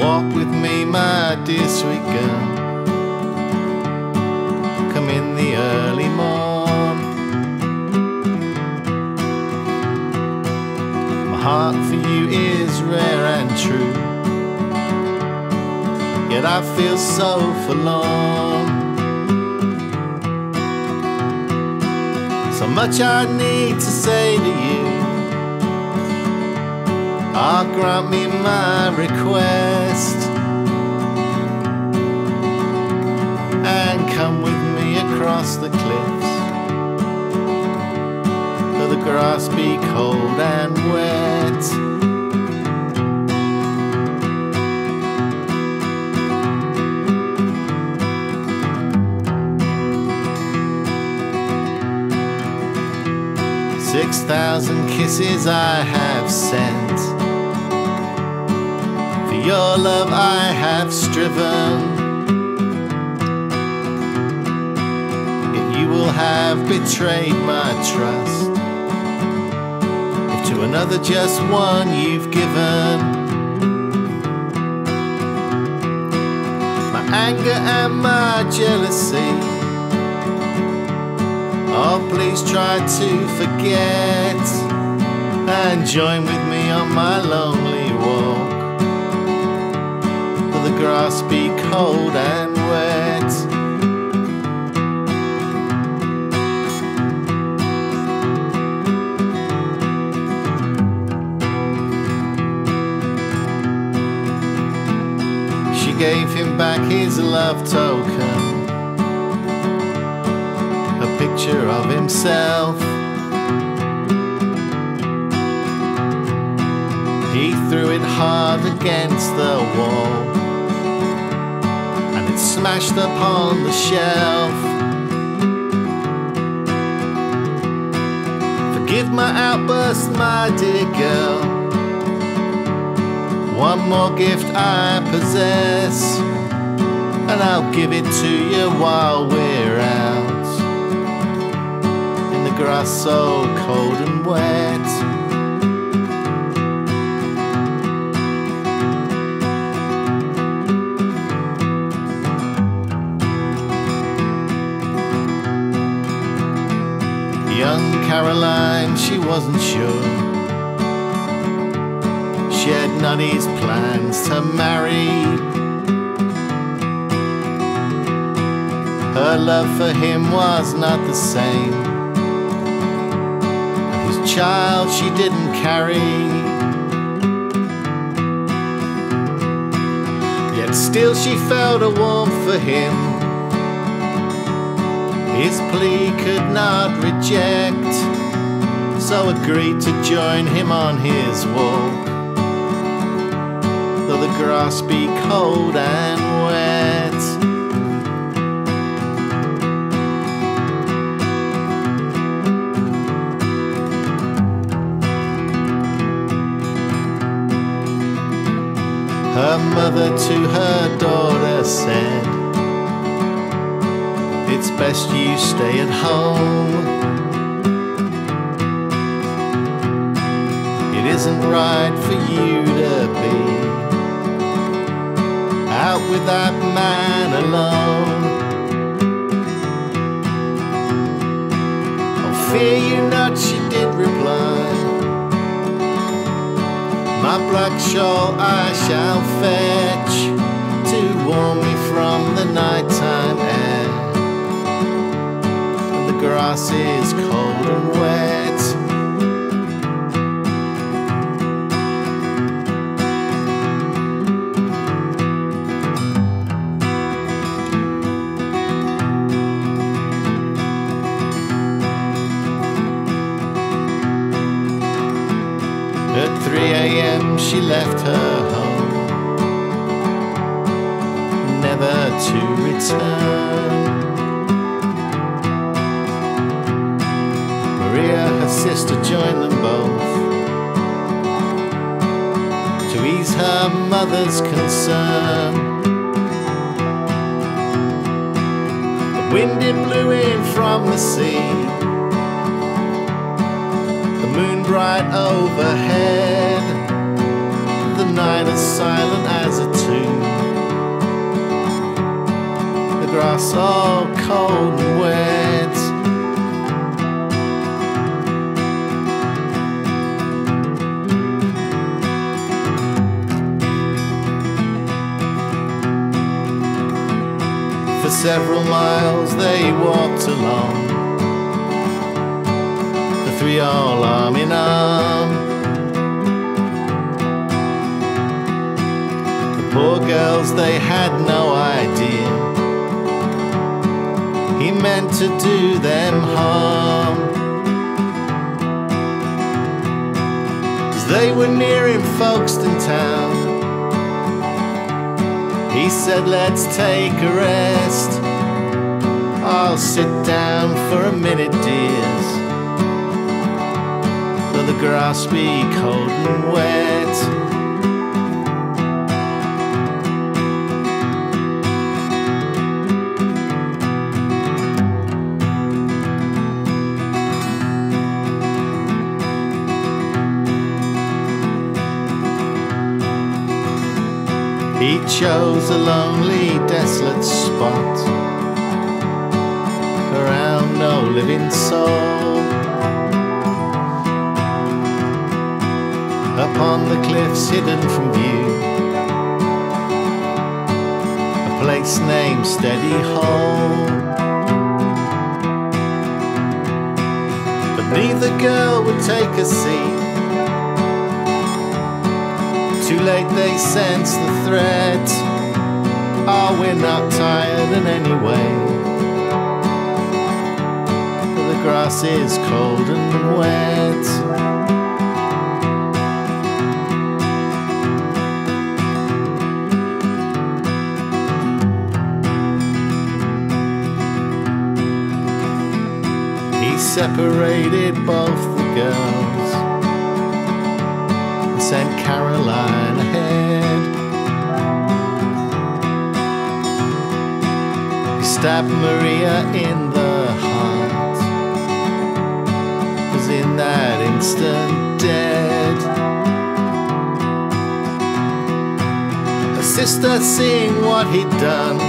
Walk with me, my dear sweet girl. Come in the early morn. My heart for you is rare and true, yet I feel so forlorn. So much I need to say to you. Ah, grant me my request and come with me across the cliffs, though the grass be cold and wet. "6,000 kisses I have sent, for your love I have striven, yet you will have betrayed my trust, if to another just one you've given. My anger and my jealousy, oh, please try to forget and join with me on my lonely walk, though the grass be cold and wet. She gave him back his love token, a picture of himself. He threw it hard against the wall, and it smashed upon the shelf. Forgive my outburst, my dear girl. One more gift I possess, and I'll give it to you while we're out in the grass so cold and wet. Young Caroline, she wasn't sure. She had Nutty's plans to marry. Her love for him was not the same, and his child she didn't carry. Yet still she felt a warmth for him, his plea could not reject, so agreed to join him on his walk, though the grass be cold and wet. Her mother to her daughter said, "It's best you stay at home. It isn't right for you to be out with that man alone. Oh, fear you not," she did reply, "my black shawl I shall fetch to warm me from the nighttime air. The grass is cold and wet." At 3 a.m. she left her home, never to return. Maria, her sister, joined them both to ease her mother's concern. The wind it blew in from the sea, the moon bright overhead, the night as silent as a tomb. grass all cold and wet. For several miles they walked along, the three all arm in arm. The poor girls, they had no idea he meant to do them harm. As they were nearing Folkestone town, he said, let's take a rest. I'll sit down for a minute, dears, though the grass be cold and wet. He chose a lonely, desolate spot around no living soul. Upon the cliffs hidden from view, a place named Steady Hole. But neither girl would take a seat. Too late they sense the threat. Oh, we're not tired in any way, but the grass is cold and wet. He separated both the girls, sent Caroline ahead. He stabbed Maria in the heart, was in that instant dead. Her sister, seeing what he'd done,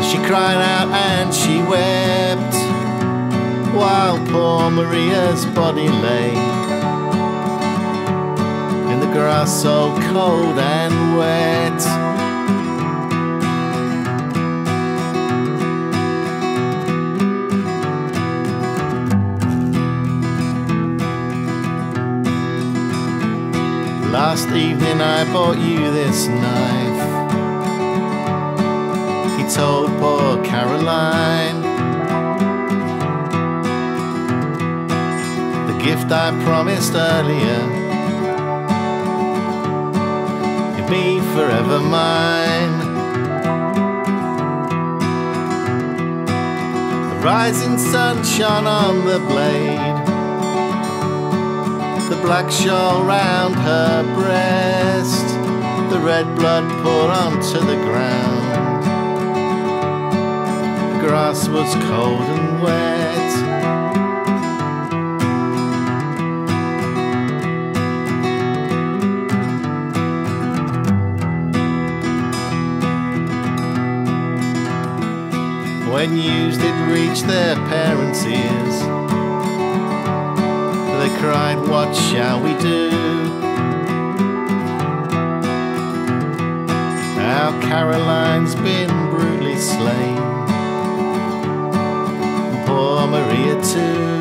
she cried out and she wept, while poor Maria's body lay grass so cold and wet. Last evening I bought you this knife, he told poor Caroline. The gift I promised earlier, be forever mine. The rising sun shone on the blade, the black shawl round her breast, the red blood poured onto the ground. The grass was cold and wet. When news did reach their parents' ears, they cried, what shall we do? Our Caroline's been brutally slain, and poor Maria too.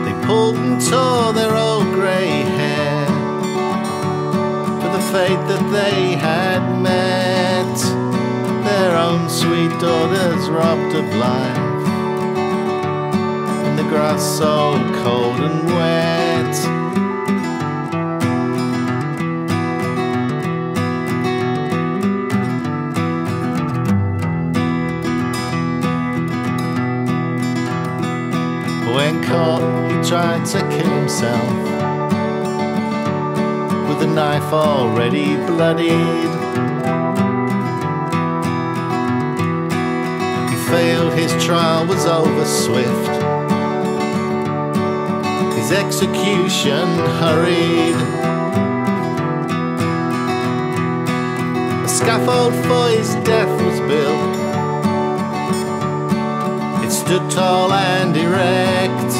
They pulled and tore their old grey hair for the fate that they had met. Their own sweet daughters robbed of life, and the grass so cold and wet. When caught, he tried to kill himself with the knife already bloodied. Failed, his trial was over swift, his execution hurried. scaffold for his death was built. It stood tall and erect,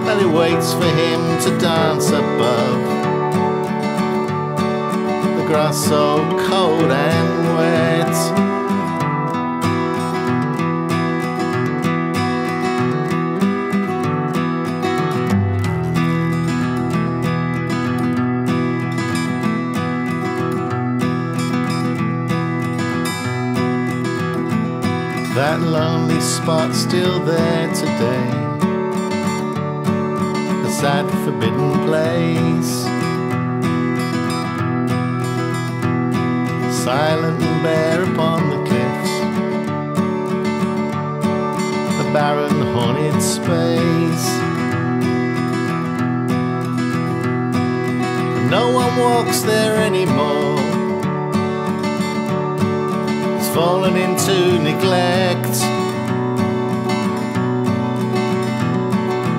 and it waits for him to dance above. The grass so cold and wet. That lonely spot still there today, a sad forbidden place, silent and bare upon the cliffs, a barren haunted space. And no one walks there anymore, fallen into neglect,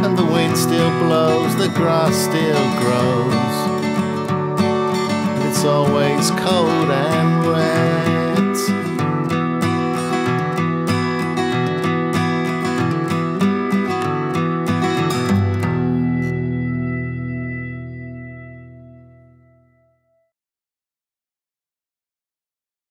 and the wind still blows, the grass still grows, and it's always cold and wet.